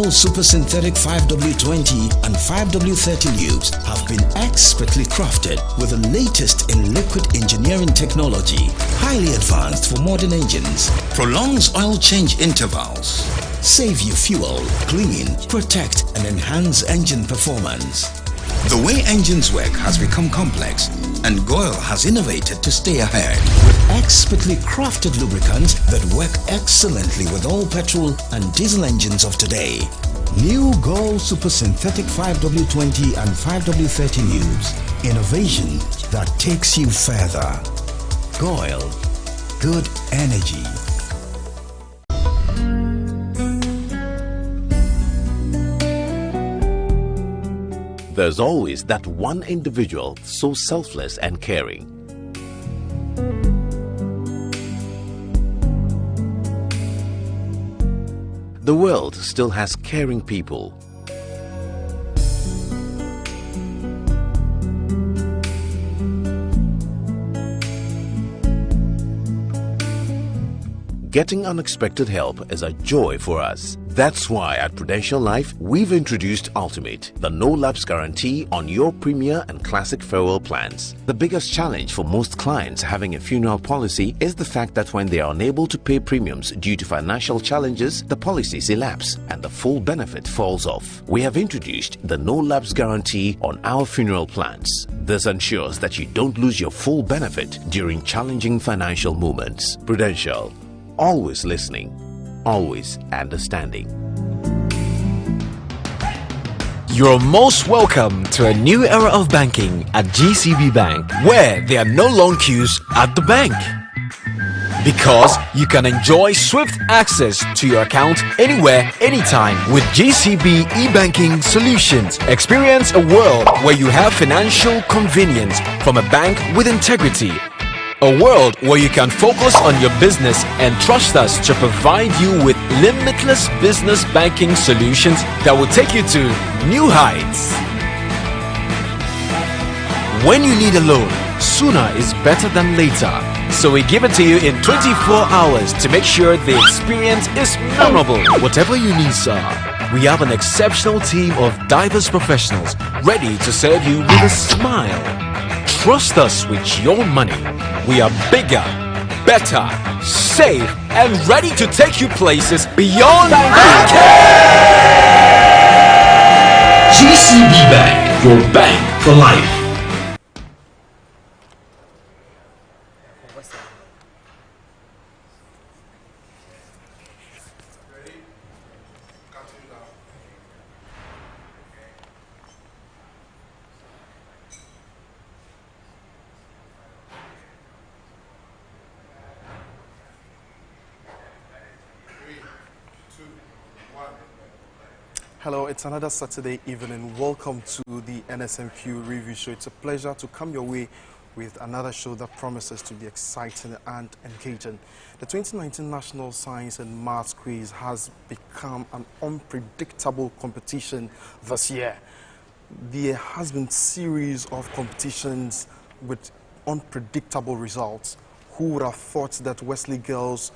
Gold Super Synthetic 5W20 and 5W30 lubes have been expertly crafted with the latest in liquid engineering technology, highly advanced for modern engines, prolongs oil change intervals, save you fuel, clean, protect and enhance engine performance. The way engines work has become complex, and GOIL has innovated to stay ahead with expertly crafted lubricants that work excellently with all petrol and diesel engines of today. New GOIL Super Synthetic 5W20 and 5W30 lubes. Innovation that takes you further. GOIL. Good energy. There's always that one individual so selfless and caring. The world still has caring people. Getting unexpected help is a joy for us. That's why at Prudential Life, we've introduced Ultimate, the no-lapse guarantee on your Premier and Classic farewell plans. The biggest challenge for most clients having a funeral policy is the fact that when they are unable to pay premiums due to financial challenges, the policies elapse and the full benefit falls off. We have introduced the no-lapse guarantee on our funeral plans. This ensures that you don't lose your full benefit during challenging financial moments. Prudential. Always listening, always understanding. You're most welcome to a new era of banking at GCB Bank, where there are no long queues at the bank. Because you can enjoy swift access to your account anywhere, anytime with GCB e-banking solutions. Experience a world where you have financial convenience from a bank with integrity. A world where you can focus on your business and trust us to provide you with limitless business banking solutions that will take you to new heights. When you need a loan, sooner is better than later. So we give it to you in 24 hours to make sure the experience is memorable. Whatever you need, sir, we have an exceptional team of diverse professionals ready to serve you with a smile. Trust us with your money. We are bigger, better, safe, and ready to take you places beyond banking. GCB Bank, your bank for life. Hello, it's another Saturday evening. Welcome to the Nsmq review show. It's a pleasure to come your way with another show that promises to be exciting and engaging. The 2019 National Science and Maths Quiz has become an unpredictable competition this year. There has been a series of competitions with unpredictable results. Who would have thought that Wesley Girls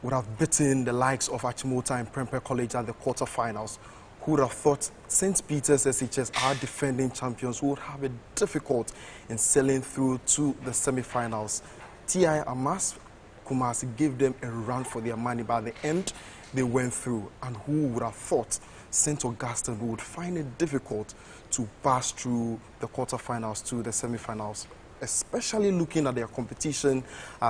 would have beaten the likes of Achimota and Prempeh College at the quarterfinals? Who would have thought St. Peter's SHS, our defending champions, would have it difficult in sailing through to the semi-finals? TI Amas Kumasi gave them a run for their money. By the end, they went through. And who would have thought St. Augustine would find it difficult to pass through the quarterfinals to the semi-finals? Especially looking at their competition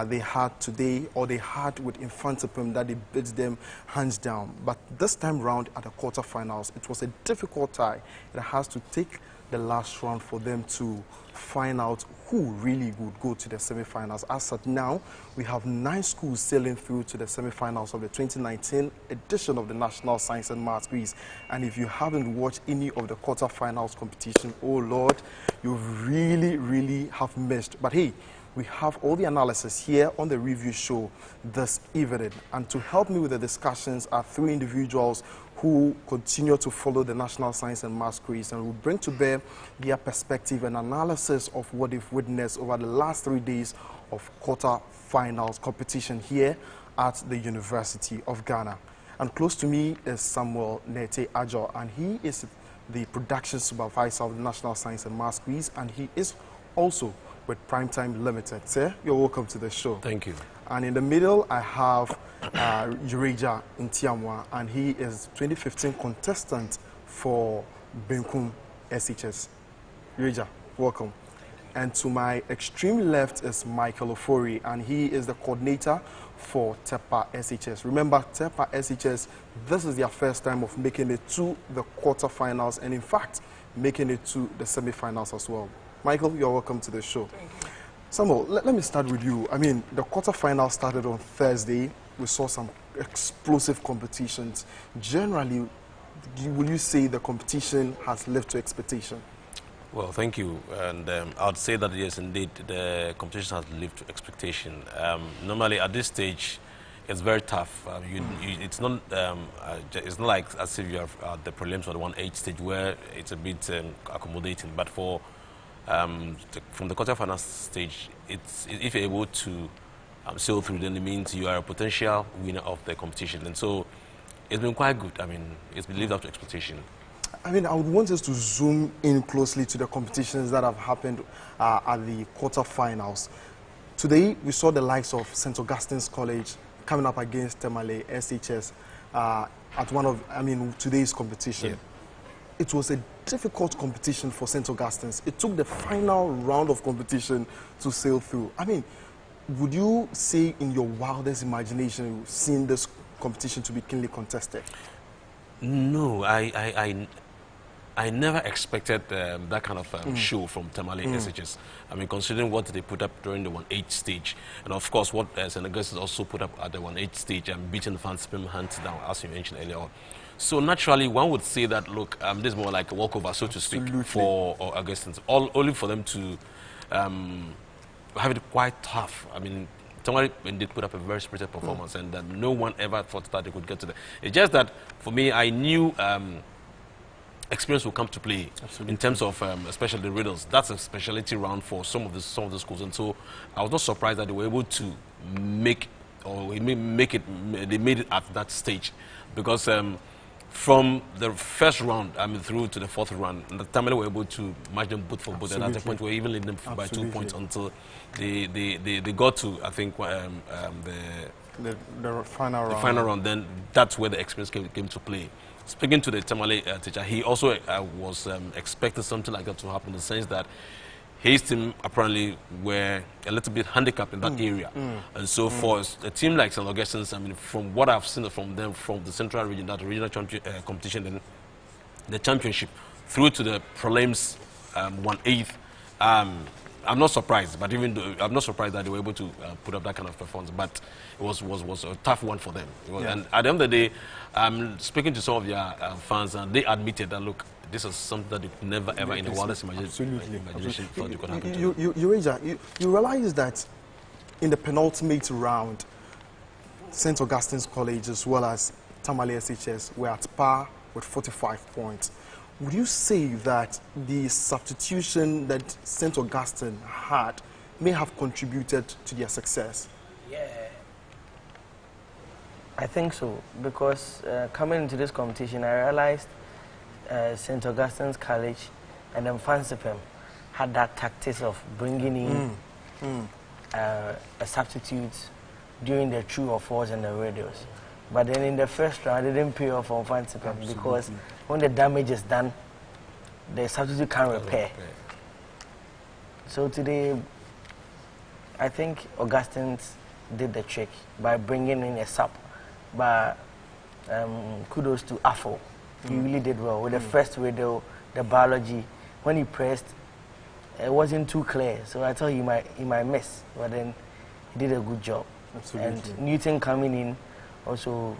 they had today, or they had with Infantipim, that they beat them hands down. But this time round at the quarterfinals, it was a difficult tie. It has to take the last round for them to find out who really would go to the semi-finals. As at now, we have 9 schools sailing through to the semi-finals of the 2019 edition of the National Science and Maths Quiz. And if you haven't watched any of the quarter-finals competition, oh Lord, you really have missed. But hey, we have all the analysis here on the review show this evening. And to help me with the discussions are 3 individuals who continue to follow the National Science and Maths Quiz and will bring to bear their perspective and analysis of what they've witnessed over the last 3 days of quarter-finals competition here at the University of Ghana. And close to me is Samuel Nete Ajo, and he is the production supervisor of the National Science and Maths Quiz, and he is also with Primetime Limited. Sir, you're welcome to the show. Thank you. And in the middle, I have Ureja Ntiamwa, and he is 2015 contestant for Benkum SHS. Ureja, welcome. And to my extreme left is Michael Ofori, and he is the coordinator for TEPA SHS. Remember, TEPA SHS, this is their first time of making it to the quarterfinals, and in fact, making it to the semifinals as well. Michael, you're welcome to the show. Thank you. Samuel, let me start with you. I mean, the quarterfinals started on Thursday. We saw some explosive competitions. Generally, will you say the competition has lived to expectation? Well, thank you. And I would say that, yes, indeed, the competition has lived to expectation. Normally, at this stage, it's very tough. It's not like as if you have the prelims or the 1H stage where it's a bit accommodating. But for from the quarterfinal stage, if you're able to sail through, then it means you are a potential winner of the competition. And so it's been quite good. I mean, it's been lived up to expectation. I mean, I would want us to zoom in closely to the competitions that have happened at the quarterfinals. Today, we saw the likes of St. Augustine's College coming up against Temale SHS at one of, today's competition. Yeah. It was a difficult competition for St. Augustine's. It took the final round of competition to sail through. I mean, would you say in your wildest imagination, seeing this competition to be keenly contested? No, I never expected that kind of show from Tamale SHS. I mean, considering what they put up during the 1H stage, and of course what St. Augustine also put up at the 1H stage and beating the Fanspim hands down, as you mentioned earlier on. So naturally, one would say that, look, this is more like a walkover, so to speak, for Augustines. Only for them to have it quite tough. I mean, Tamale did put up a very spirited performance, and no one ever thought that they could get to that. It's just that, for me, I knew experience will come to play. Absolutely. In terms of especially the riddles. That's a specialty round for some of the schools, and so I was not surprised that they were able to make it. They made it at that stage, because from the first round, through to the fourth round, the Tamale were able to match them both for both, and at the point we were even leading them by 2 points until they got to, I think, the final round. The final round. Then that's where the experience came to play. Speaking to the Tamale teacher, he also was expecting something like that to happen, in the sense that his team apparently were a little bit handicapped in that area. And so for a team like St. Augustine's, from what I've seen from them, from the central region, that regional competition, then the championship, through to the prelims 1/8, I'm not surprised. But even though I'm not surprised that they were able to put up that kind of performance, but it was a tough one for them. And at the end of the day, speaking to some of their fans, and they admitted that, look, this is something that you never ever in the wildest imagination thought you could happen. You realize that in the penultimate round, St. Augustine's College as well as Tamale SHS were at par with 45 points. Would you say that the substitution that St. Augustine had may have contributed to their success? Yeah, I think so, because coming into this competition, I realized St. Augustine's College and then Fansipem had that tactics of bringing in a substitute during the true or false and the radios. But then in the first round, it didn't pay off on Fansipem, because when the damage is done, the substitute can't repair. So today, I think Augustines did the trick by bringing in a sub. But kudos to Afo. He really did well with the first radio, the biology. When he pressed, it wasn't too clear, so I thought he might miss, but then he did a good job. Absolutely. And Newton coming in, also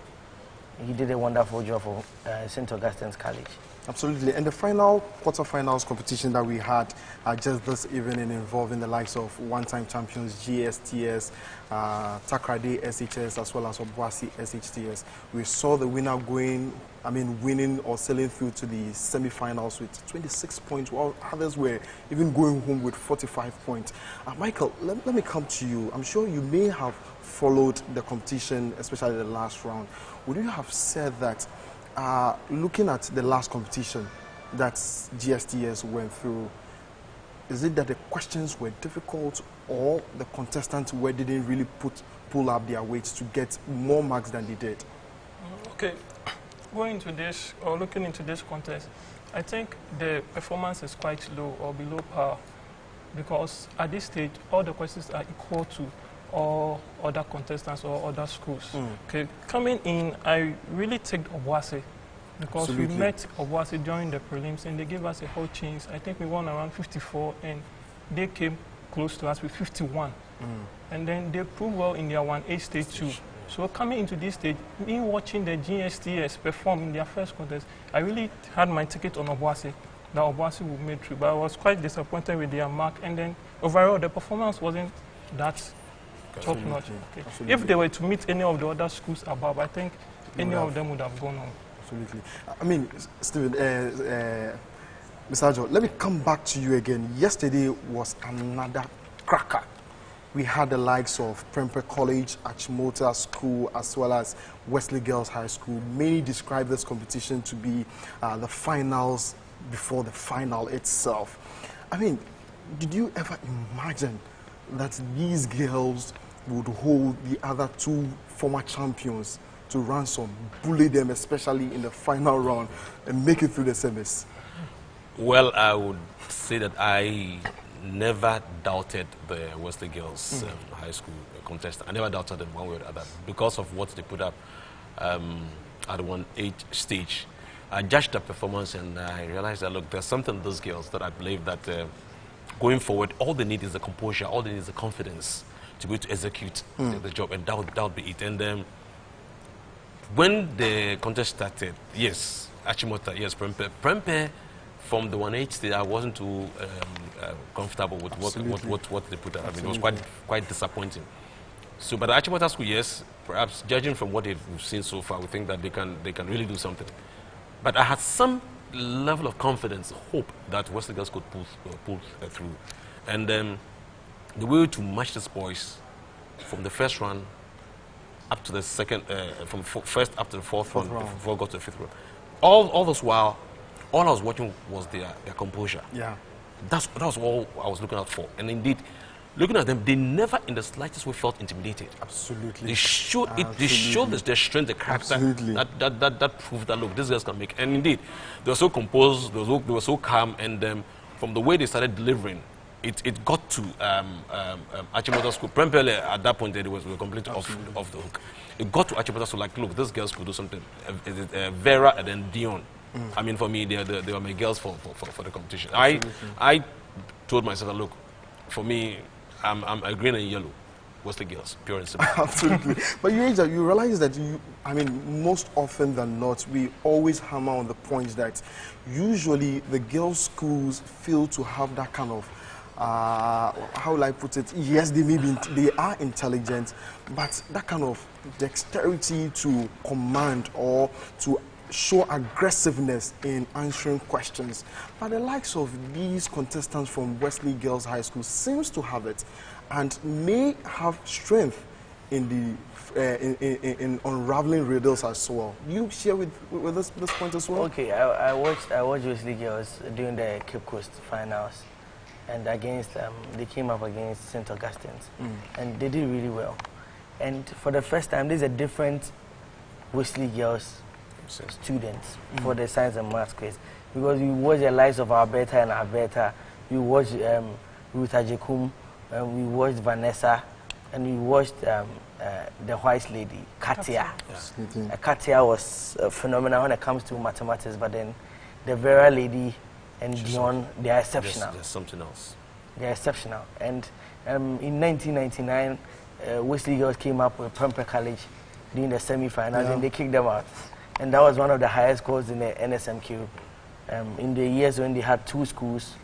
he did a wonderful job for St. Augustine's College. Absolutely. And the final quarterfinals competition that we had just this evening, involving the likes of one-time champions GSTS, Takrade SHS, as well as Obuasi SHTS. We saw the winner winning or sailing through to the semi-finals with 26 points, while others were even going home with 45 points. Michael, let me come to you. I'm sure you may have followed the competition, especially the last round, would you have said that looking at the last competition that GSTS went through, is it that the questions were difficult or the contestants didn't really pull up their weight to get more marks than they did? Okay, going into this or looking into this contest, I think the performance is quite low or below par, because at this stage all the questions are equal to all other contestants or other schools. Okay, coming in, I really take Obuasi, because Absolutely. we met Obuasi during the prelims and they gave us a whole chance. I think we won around 54 and they came close to us with 51. And then they proved well in their 1A stage too. So coming into this stage, me watching the GSTS perform in their first contest, I really had my ticket on Obuasi, that Obuasi would make through. But I was quite disappointed with their mark, and then overall the performance wasn't that top notch. Okay. If they were to meet any of the other schools above, I think any of them would have gone on. Absolutely. I mean, Stephen, Mr. Ajo, let me come back to you again. Yesterday was another cracker. We had the likes of Prempeh College, Achimota School, as well as Wesley Girls High School. Many describe this competition to be the finals before the final itself. I mean, did you ever imagine that these girls would hold the other two former champions to ransom, bully them, especially in the final round, and make it through the semis? Well, I would say that I never doubted the Wesley Girls High School contest. I never doubted them one way or the other because of what they put up at the 1-8 stage. I judged their performance and I realized that, look, there's something in those girls that I believe that going forward, all they need is the composure, all they need is the confidence to be able to execute the job, and that would be it. And when the contest started, yes, Achimota, yes, Prempeh, from the 1-8 stage, I wasn't too comfortable with what they put up. I mean, it was quite disappointing. So, but Achimota School, yes, perhaps judging from what we've seen so far, we think that they can really do something. But I had some level of confidence, hope that Wesley Girls could pull through. And the way to match these boys from the first round up to the second, from first up to the fourth round, before I got to the fifth round. All this while, all I was watching was their composure. Yeah. That was all I was looking out for. And indeed, looking at them, they never in the slightest way felt intimidated. Absolutely. They showed it. They showed their strength, their character. Absolutely. That proved that, look, these guys can make. And indeed, they were so composed, they were so calm, and from the way they started delivering, it got to Achimota School. Prempeh at that point, they were completely off the hook. It got to Achimota School, like, look, these girls could do something. Vera and then Dion. I mean, for me, they were my girls for the competition. I told myself, look, for me, I'm a green and yellow Wesley Girls, pure and simple. Absolutely. But you realize that most often than not, we always hammer on the point that usually the girls' schools fail to have that kind of how will I put it? Yes, they are intelligent, but that kind of dexterity to command or to show aggressiveness in answering questions. But the likes of these contestants from Wesley Girls High School seems to have it, and may have strength in the in unraveling riddles as well. Do you share with this point as well? Okay, I watched Wesley Girls during the Cape Coast finals, and they came up against St. Augustine's, and they did really well. And for the first time, there's a different Wesley Girls students for the science and maths quiz, because we watched the lives of Alberta and Alberta, we watched Ruth Ajekum, we watched Vanessa, and we watched the white lady, Katia. Katia was phenomenal when it comes to mathematics, but then the Vera lady and Dion, they are exceptional. There's something else. They are exceptional. And in 1999, Wesley Girls came up with Prempeh College during the semi-finals, and they kicked them out. And that was one of the highest scores in the Nsmq. In the years when they had two schools,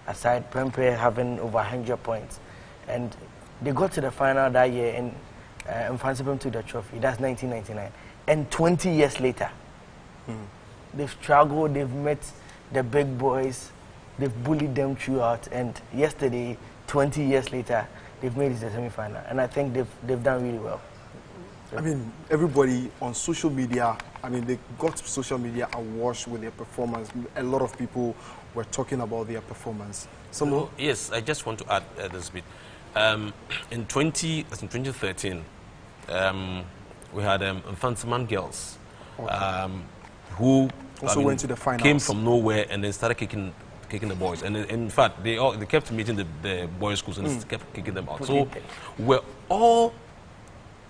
aside Prempeh having over 100 points. And they got to the final that year, and Nsmq took the trophy. That's 1999. And 20 years later, they've struggled, they've met the big boys, they've bullied them throughout. And yesterday, 20 years later, they've made it to the semi-final, and I think they've done really well. I mean, everybody on social media, I mean, they got social media awash with their performance. A lot of people were talking about their performance. Yes, I just want to add this bit. In 2013, we had Nsmq girls who also went to the finals. Came from nowhere and then started kicking the boys. And in fact, they kept meeting the boys' schools and kept kicking them out. So we're all,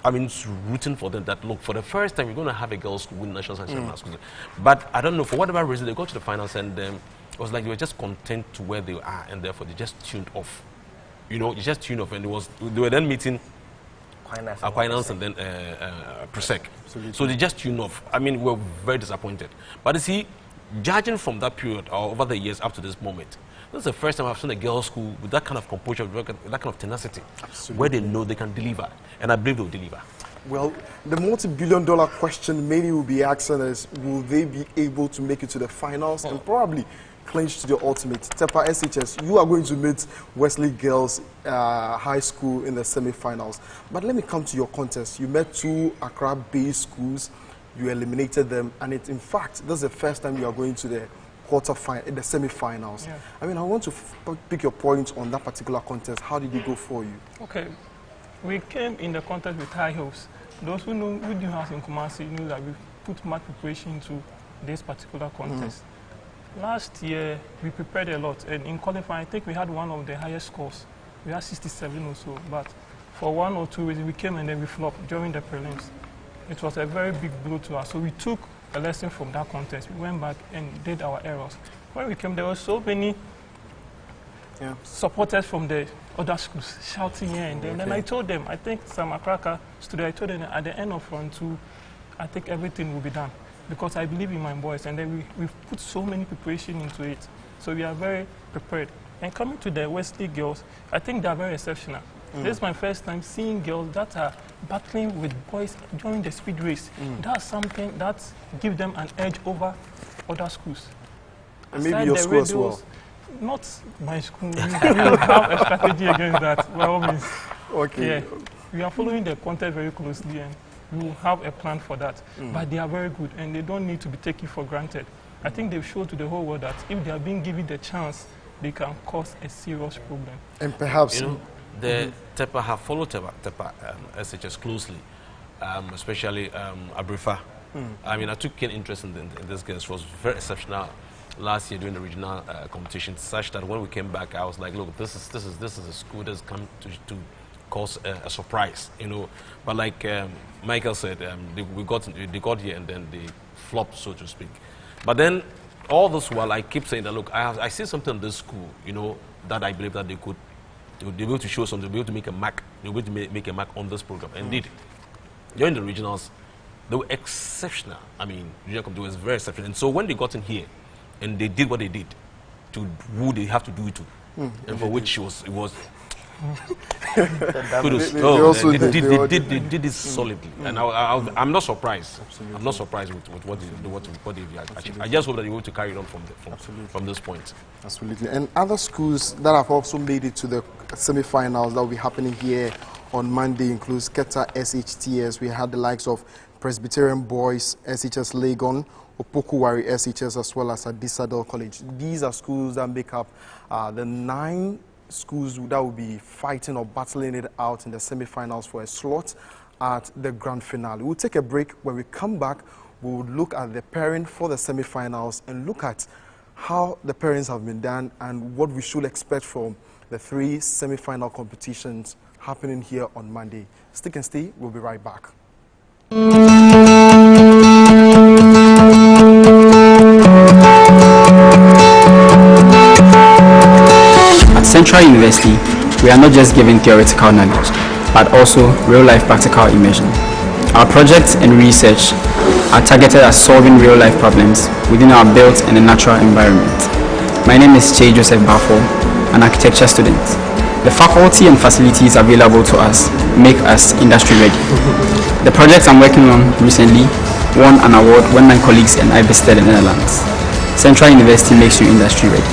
I mean, rooting for them that, look, for the first time, we're going to have a girls' school win national schools. But I don't know, for whatever reason, they got to the finals and it was like they were just content to where they are, and therefore they just tuned off. You know, they just tuned off, and they were then meeting Aquinas and then Presec. So they just tuned off. I mean, we were very disappointed. But you see, judging from that period or over the years up to this moment, this is the first time I've seen a girls' school with that kind of composure, with that kind of tenacity, where they know they can deliver, and I believe they'll deliver. Well, the multi-billion-dollar question many will be asking is, will they be able to make it to the finals and probably clinch to the ultimate? Tepa SHS, you are going to meet Wesley Girls High School in the semi-finals. But let me come to your contest. You met two Accra-based schools, you eliminated them, and in fact, this is the first time you are going to the the semi-finals. Yeah. I mean, I want to pick your point on that particular contest. How did it go for you? Okay, we came in the contest with high hopes. Those who do house in Kumasi know that we put much preparation into this particular contest. Last year, we prepared a lot, and in qualifying, I think we had one of the highest scores. We had 67 or so, but for 1 or 2 reasons, we came and then we flopped during the prelims. It was a very big blow to us, so we took a lesson from that contest. We went back and did our errors. When we came, there were so many supporters from the other schools shouting here and there. And then I told them, I think some Akraka stood there, I told them at the end of round 2, I think everything will be done, because I believe in my boys, and then we've put so many preparation into it. So we are very prepared. And coming to the Wesley girls, I think they are very exceptional. This is my first time seeing girls that are battling with boys during the speed race. That's something that gives them an edge over other schools. And maybe your school as well. Not my school. We have a strategy against that, by all means. Okay. Yeah, we are following the contest very closely, and we will have a plan for that. But they are very good, and they don't need to be taken for granted. I think they've shown to the whole world that if they are being given the chance, they can cause a serious problem. And perhaps, the Tepa have followed Tepa SHS closely, especially Abrifa. I mean, I took keen interest in this girl. She was very exceptional last year during the regional competition, such that when we came back, I was like, look, this is a school that's come to cause a surprise, you know. But like Michael said, they got here and then they flopped, so to speak. But then all this while, I keep saying that, look, I see something in this school, you know, that I believe that they would be able to show something, they'll be able to make a mark, they'll be able to make a mark on this program. Indeed, during the regionals, they were exceptional. I mean, regional competition was very exceptional. And so when they got in here, and they did what they did, to who they have to do it to, and for which it was kudos. They did this solidly, and I'm not surprised. Absolutely. I'm not surprised with what they've achieved. I just hope that they want to carry it on from this point. Absolutely. And other schools that have also made it to the semi-finals that will be happening here on Monday includes Keta SHTS. We had the likes of Presbyterian Boys, SHS Legon, Opokuwari SHS, as well as Adisadel College. These are schools that make up the 9 schools that will be fighting or battling it out in the semi-finals for a slot at the grand finale. We'll take a break. When we come back, we'll look at the pairing for the semi-finals and look at how the pairings have been done and what we should expect from the 3 semi-final competitions happening here on Monday. Stick and stay. We'll be right back. At Central University, we are not just giving theoretical knowledge, but also real-life practical immersion. Our projects and research are targeted at solving real-life problems within our built and a natural environment. My name is Che Joseph Bafo, an architecture student. The faculty and facilities available to us make us industry ready. The project I'm working on recently won an award when my colleagues and I visited the Netherlands. Central University makes you industry ready.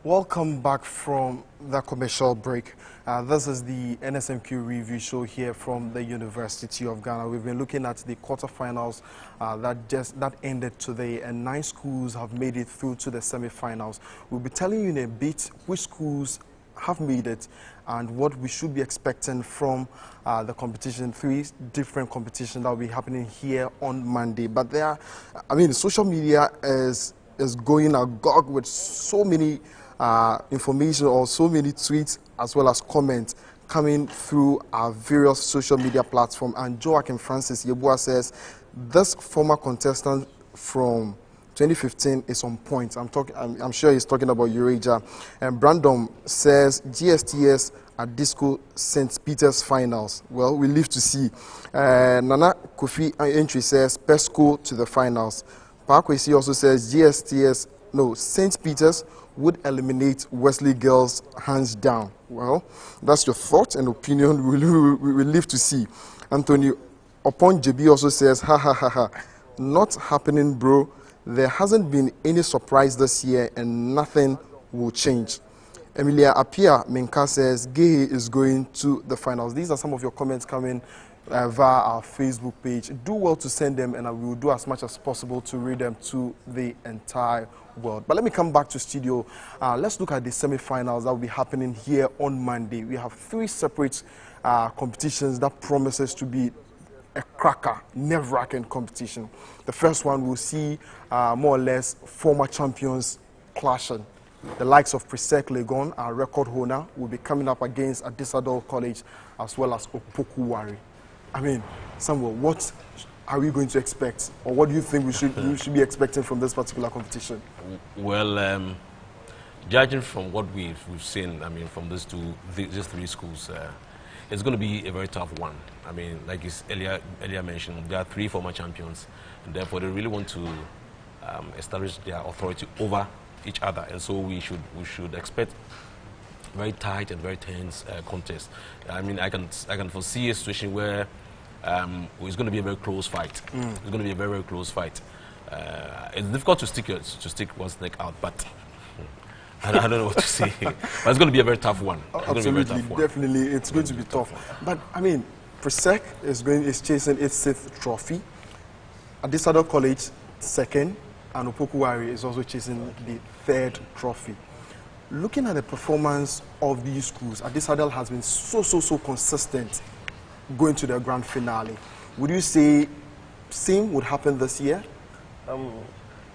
Welcome back from the commercial break. This is the Nsmq review show here from the University of Ghana. We've been looking at the quarterfinals that ended today, and 9 schools have made it through to the semi-finals. We'll be telling you in a bit which schools have made it and what we should be expecting from the competition. 3 different competitions that will be happening here on Monday. But social media is going agog with so many information or so many tweets as well as comments coming through our various social media platforms. And Joaquin Francis Yebua says this former contestant from 2015 is on point. I'm sure he's talking about Eurasia. And Brandon says GSTS at Disco St. Peter's finals. Well, we live to see. Nana Kofi entry says Pesco to the finals. Parkwesi also says St. Peter's would eliminate Wesley Girls hands down. Well, that's your thought and opinion. We will live to see. Anthony Upon JB also says, not happening, bro. There hasn't been any surprise this year and nothing will change. Emilia Apia Minka says, Gehe is going to the finals. These are some of your comments coming via our Facebook page. Do well to send them, and we will do as much as possible to read them to the entire world. But let me come back to studio. Let's look at the semi-finals that will be happening here on Monday. We have 3 separate competitions that promises to be a cracker, nerve-wracking competition. The first one will see more or less former champions clashing. The likes of Presec Legon, our record holder, will be coming up against Adisadel College as well as Opokuwari. I mean, Samuel, what are we going to expect, or what do you think we should be expecting from this particular competition? Well, judging from what we've seen, I mean, from these 3 schools, it's going to be a very tough one. I mean, like you earlier mentioned, there are 3 former champions, and therefore they really want to establish their authority over each other, and so we should expect very tight and very tense contest. I mean, I can foresee a situation where it's going to be a very close fight. It's going to be a very, very close fight. It's difficult to stick one's neck out, but I don't know what to say. But it's going to be a very tough one. Absolutely, definitely, it's going to be tough. But I mean, Presec is chasing its 6th trophy. Adisadel College 2nd, and Opokuwari is also chasing the 3rd trophy. Looking at the performance of these schools, Adisadel has been so consistent going to the grand finale. Would you say same would happen this year?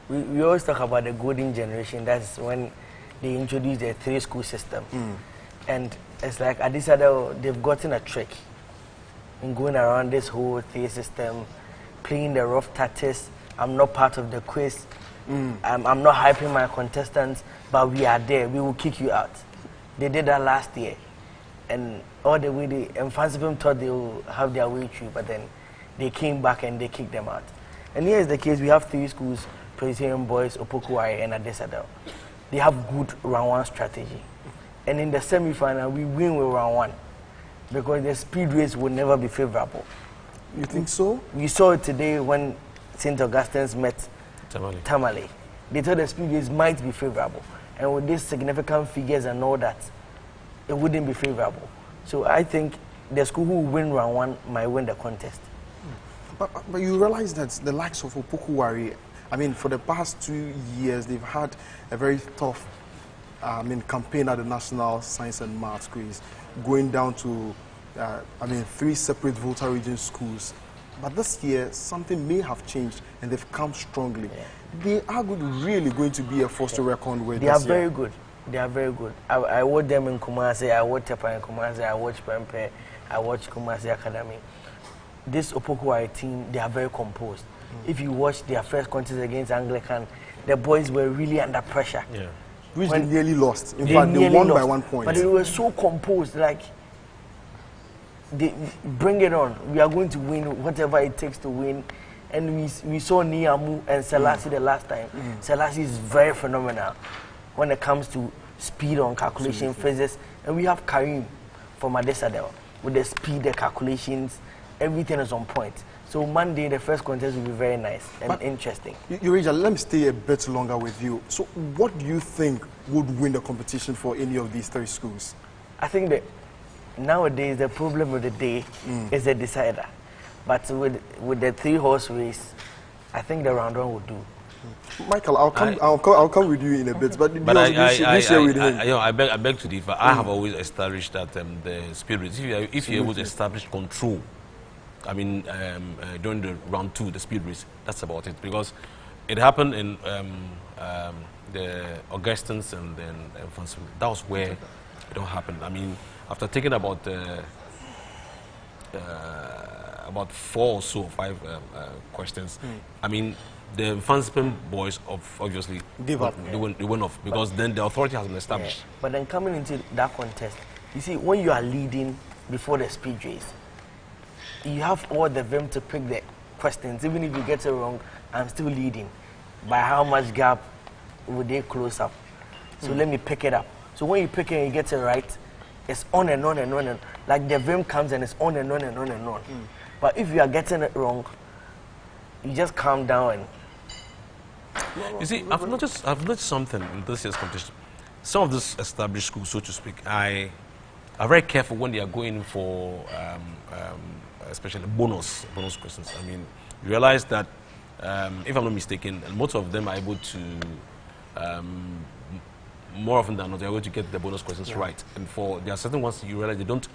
We always talk about the golden generation. That's when they introduced the 3-school system. And it's like Adisadel, they've gotten a trick in going around this whole 3 system, playing the rough tactics. I'm not part of the quiz. I'm not hyping my contestants, but we are there. We will kick you out. They did that last year. And all the way, Nsmq thought they will have their way through, but then they came back and they kicked them out. And here is the case. We have 3 schools, Presbyterian Boys, Opokuwari, and Adisadel. They have good round 1 strategy. And in the semi-final, we win with round 1 because the speed race will never be favorable. You think so? We saw it today when St. Augustine's met Tamale. They thought the speed race might be favorable. And with these significant figures and all that, it wouldn't be favorable. So I think the school who win round 1 might win the contest. But you realize that the likes of Opokuwari, I mean, for the past 2 years, they've had a very tough campaign at the National Science and Maths quiz, going down to 3 separate Volta region schools. But this year, something may have changed, and they've come strongly. Yeah. They are really going to be a force to reckon with. They are very good. They are very good. I watch them in Kumasi, I watch Tepa in Kumasi, I watch Pempe, I watch Kumasi Academy. This Opokuwari team, they are very composed. If you watch their first contest against Anglican, the boys were really under pressure. Yeah. Which they nearly lost. In fact, they won by 1 point. But they were so composed, like, they bring it on. We are going to win whatever it takes to win. And we saw Niamu and Selassie the last time. Selassie is very phenomenal when it comes to speed on calculation, physics. And we have Karim from Adisadel with the speed, the calculations, everything is on point. So Monday, the first contest will be very nice and interesting. Eureka, let me stay a bit longer with you. So what do you think would win the competition for any of these 3 schools? I think that nowadays the problem with the day is the decider. But with the 3-horse race, I think the round 1 will do. Michael, I'll come with you in a bit, but you share with him. I beg to differ. I have always established that the speed race, if you're able to establish control, I mean, during the round 2, the speed race, that's about it. Because it happened in the Augustins and then that was where it don't happen. I mean, after taking about 4 or so, 5 questions, I mean, the Fanspen boys obviously give up. They went off because then the authority has been established. Yeah. But then coming into that contest, you see, when you are leading before the speed race, you have all the vim to pick the questions. Even if you get it wrong, I'm still leading. By how much gap would they close up? So let me pick it up. So when you pick it and you get it right, it's on and on and on. And like the vim comes and it's on and on and on and on. But if you are getting it wrong, you just calm down and... You see, I've noticed something in this year's competition. Some of these established schools, so to speak, are very careful when they are going for, especially bonus questions. I mean, you realize that, if I'm not mistaken, most of them are able to, more often than not, they're able to get the bonus questions right. And there are certain ones you realize they don't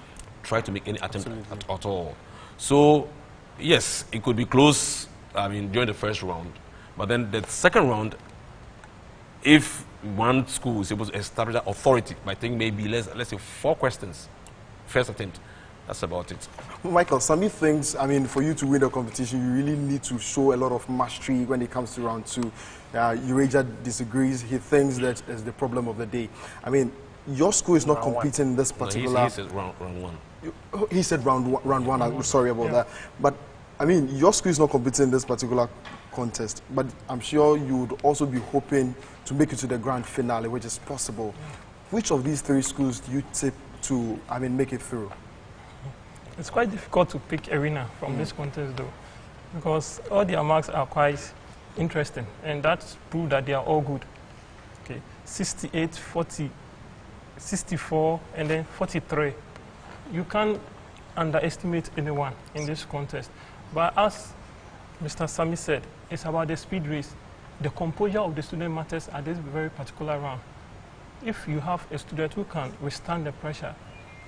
try to make any attempt at all. So, yes, it could be close, I mean, during the first round. But then the second round, if one school is able to establish that authority by taking maybe, let's say, 4 questions, first attempt, that's about it. Michael, Sami thinks, I mean, for you to win the competition, you really need to show a lot of mastery when it comes to round 2. Eureka disagrees. He thinks that is the problem of the day. I mean, your school is not competing in this particular... No, he said round 1. He said round one. I'm sorry about that. But, I mean, your school is not competing in this particular contest, but I'm sure you would also be hoping to make it to the grand finale, which is possible. Which of these 3 schools do you tip to, I mean, make it through? It's quite difficult to pick a winner from this contest, though, because all their marks are quite interesting, and that's proof that they are all good. Okay, 68, 40, 64, and then 43. You can't underestimate anyone in this contest. But as Mr. Sami said, it's about the speed race. The composure of the student matters at this very particular round. If you have a student who can withstand the pressure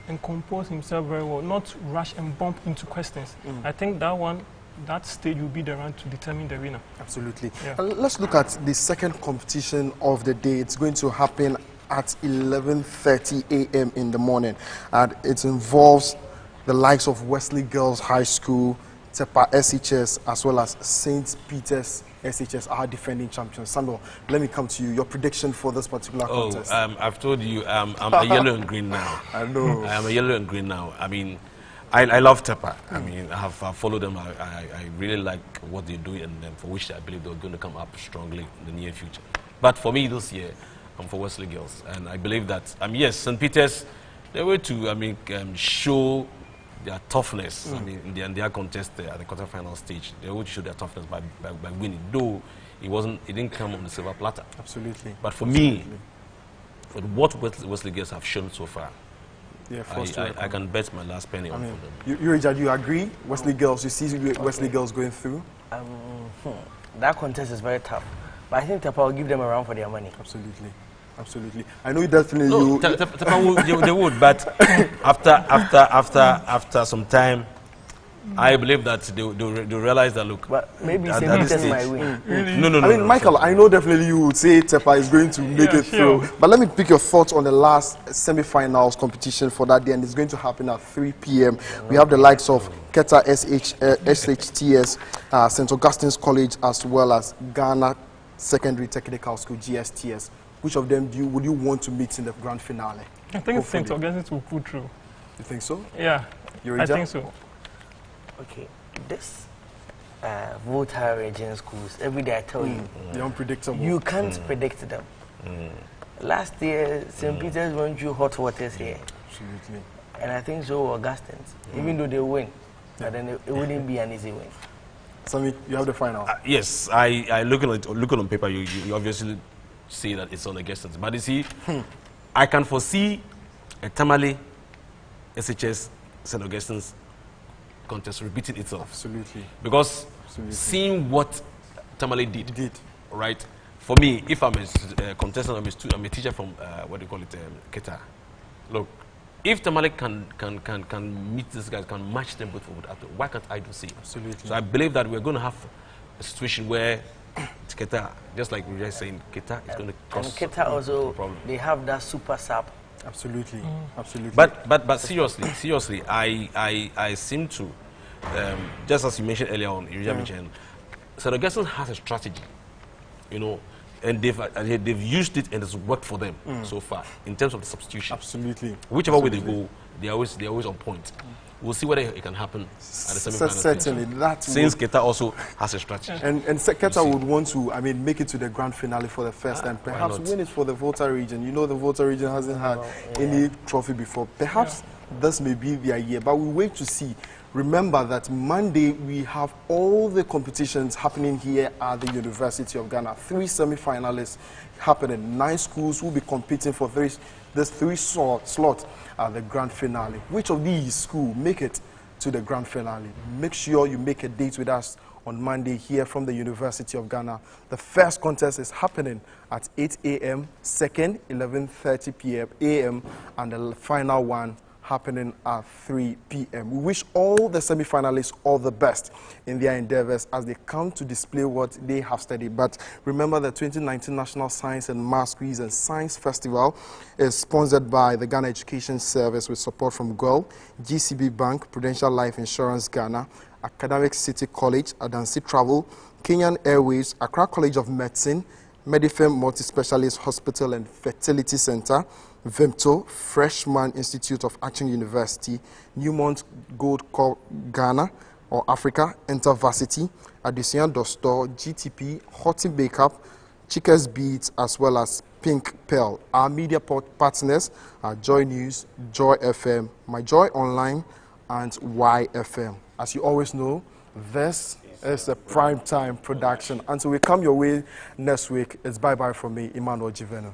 and compose himself very well, not rush and bump into questions, I think that stage will be the round to determine the winner. Absolutely. Yeah. Let's look at the second competition of the day. It's going to happen at 11:30 a.m. in the morning, and it involves the likes of Wesley Girls High School, Tepa SHS, as well as St. Peter's SHS, our defending champions. Samuel, let me come to you. Your prediction for this particular contest? I've told you, I'm a yellow and green now. I know. I'm a yellow and green now. I mean, I love Tepa. I mean, I have followed them. I really like what they do, and for which I believe they're going to come up strongly in the near future. But for me this year, I'm for Wesley Girls, and I believe that, yes, St. Peter's, they were to, show their toughness. I mean, in their contest at the quarterfinal stage, they would show their toughness by winning. Though it didn't come on the silver platter. Absolutely. But for me, for what Wesley Girls have shown so far, yeah, I can bet my last penny on them. Eureka, do you agree? Wesley Girls, you see Wesley Girls going through? That contest is very tough, but I think Tepa will give them a run for their money. Absolutely. Absolutely. I know definitely they would, but after some time, I believe that they realize that, look. But maybe St. Peter's might win. No. I mean, Michael, I know definitely you would say Tepa is going to make it through. But let me pick your thoughts on the last semi-finals competition for that day, and it's going to happen at 3 p.m. We have the likes of Keta SHTS, St. Augustine's College, as well as Ghana Secondary Technical School, GSTS. Which of them would you want to meet in the grand finale? I think St. Augustine's will pull through. You think so? Yeah, I think so. Okay, this volatile region schools, every day I tell you, they're unpredictable. You can't predict them. Last year, St. Peter's went through hot waters here. Absolutely. And I think so Augustine's, even though they win. but then it wouldn't be an easy win. Sammy, you have the final. Yes, I look on paper. You obviously see that it's on against us, but you see, I can foresee a Tamale SHS St. Augustine's contest repeating itself. Absolutely. Because seeing what Tamale did, right? For me, if I'm a contestant, I'm a teacher from what do you call it, Keta. Look, if Tamale can meet these guys, can match them both forward, why can't I do same? Absolutely. So I believe that we're going to have a situation where Keta, just like we were just saying, Keta is going to cause and Keta also a problem. they have that super sub. Absolutely, absolutely. But seriously, I seem to, just as you mentioned earlier on, St. Augustine has a strategy, you know, and they've used it and it's worked for them so far in terms of the substitution. Absolutely. Whichever way they go, they're always on point. We'll see whether it can happen at the semi-final. Certainly, that since Keta also has a strategy. And Keta would want to, make it to the grand finale for the first and perhaps win it for the Volta region. You know, the Volta region hasn't had any trophy before. Perhaps this may be their year, but we wait to see. Remember that Monday we have all the competitions happening here at the University of Ghana. 3 semi-finalists happening. 9 schools will be competing for this 3 slots at the grand finale. Which of these schools make it to the grand finale? Make sure you make a date with us on Monday here from the University of Ghana. The first contest is happening at 8 a.m., second 11:30 p.m. and the final one happening at 3 p.m. We wish all the semi-finalists all the best in their endeavors as they come to display what they have studied. But remember, the 2019 National Science and Maths Quiz and Science Festival is sponsored by the Ghana Education Service with support from GWEL, GCB Bank, Prudential Life Insurance Ghana, Academic City College, Adansi Travel, Kenyan Airways, Accra College of Medicine, Medifem Multi-Specialist Hospital and Fertility Center, VIMTO, Freshman Institute of Action University, Newmont Gold Corp Ghana or Africa, InterVarsity, Addison Dostor, GTP, Hotty Makeup, Chickers Beats, as well as Pink Pearl. Our media partners are Joy News, Joy FM, My Joy Online, and YFM. As you always know, this is a prime time production. Until we come your way next week, it's bye-bye from me, Emmanuel Giveno.